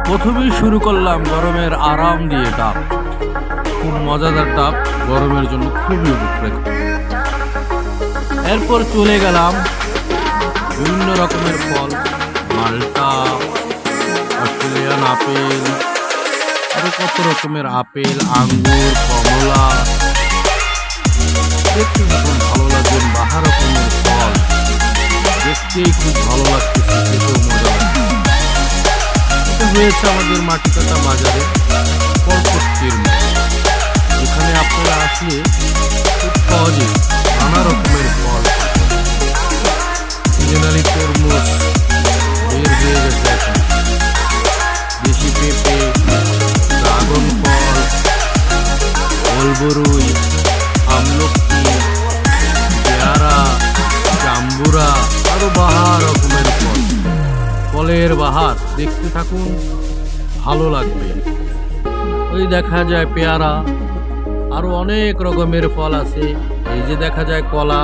প্রথমেই শুরু করলাম গরমের আরাম দিয়ে ডাব। খুব মজাদার ডাব, গরমের জন্য খুবই উপকারী। এরপর চলে গেলাম বিভিন্ন রকমের ফল, মাল্টা, অস্ট্রেলিয়ান আপেল, আরো কত রকমের আপেল, আঙ্গুর, কমলা। দেখতে খুব ভালো লাগবে, বাহার রকমের ফল দেখতেই খুব ভালো লাগতেছে, খেতেও মজা লাগছে। এটা হয়েছে আমাদের মাটিকাটা বাজারে ফলপট্টির মোড়। এখানে আপনারা আসলে খুব সহজে নানা রকমের ফল, সিজনালি তরমুজ বের হয়ে গেছে এখন, দেশি পেঁপে, ড্রাগন ফল, গোলবরুই, আমলকি, পেয়ারা, জাম্বুরা, আরো বাহার রকমের ফল। ফলের বাহার দেখতে থাকুন, ভালো লাগবে। ওই দেখা যায় পেয়ারা, আরো অনেক রকমের ফল আছে। এই যে দেখা যায় কলা,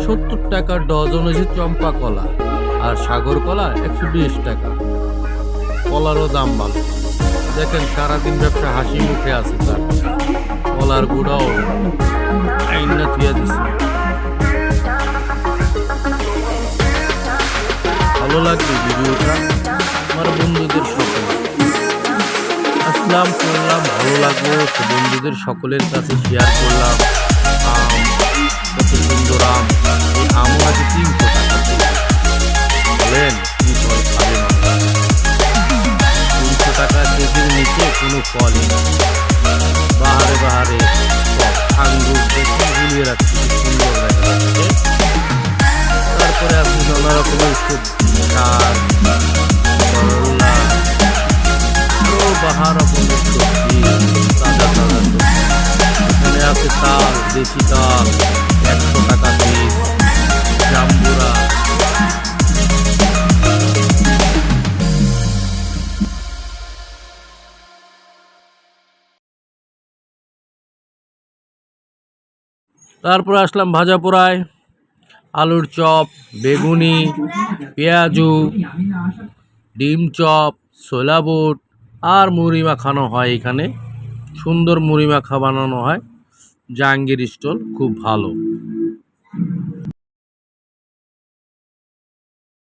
70 টাকা ডজন হয়েছে চম্পা কলা, আর সাগর কলা 120 টাকা। কলারও দাম ভালো, দেখেন সারাদিন ব্যবসা হাসি মুখে আছে তার। কলার গুঁড়াও আইনা থিয়া দিছে। ভালো লাগবে ভিডিওটা আমার বন্ধুদের সাথে আসলাম, করলাম, ভালো লাগলো তো বন্ধুদের সকলের কাছে শেয়ার করলাম। আম, কত সুন্দর আম! এই আমও আছে 300 টাকা কেজি। বলেন কি ফল খাবে মানুষ? 300 টাকা কেজির নিচে কোনো ফলই নেই। বাহারে বাহারে ফল, আঙ্গুর দেখে ঝুলিয়ে রাখছে, কি সুন্দর দেখা যাচ্ছে। তারপরে আপনি নানা রকমের সবজি, শাক, করলা, আরো বাহার রকমের সবজি, তাজা তাজা সবজি। এখানে আছে তাল, দেশি তাল 100 টাকা পিস, জাম্বুরা। তারপরে আসলাম ভাজা পোড়ায়, আলুর চপ, বেগুনি, পেঁয়াজু, ডিম চপ, ছোলা বুট, আর মুড়ি মাখানো হয়। এখানে সুন্দর মুড়ি মাখা বানানো হয়। জাহাঙ্গীর স্টল খুব ভালো।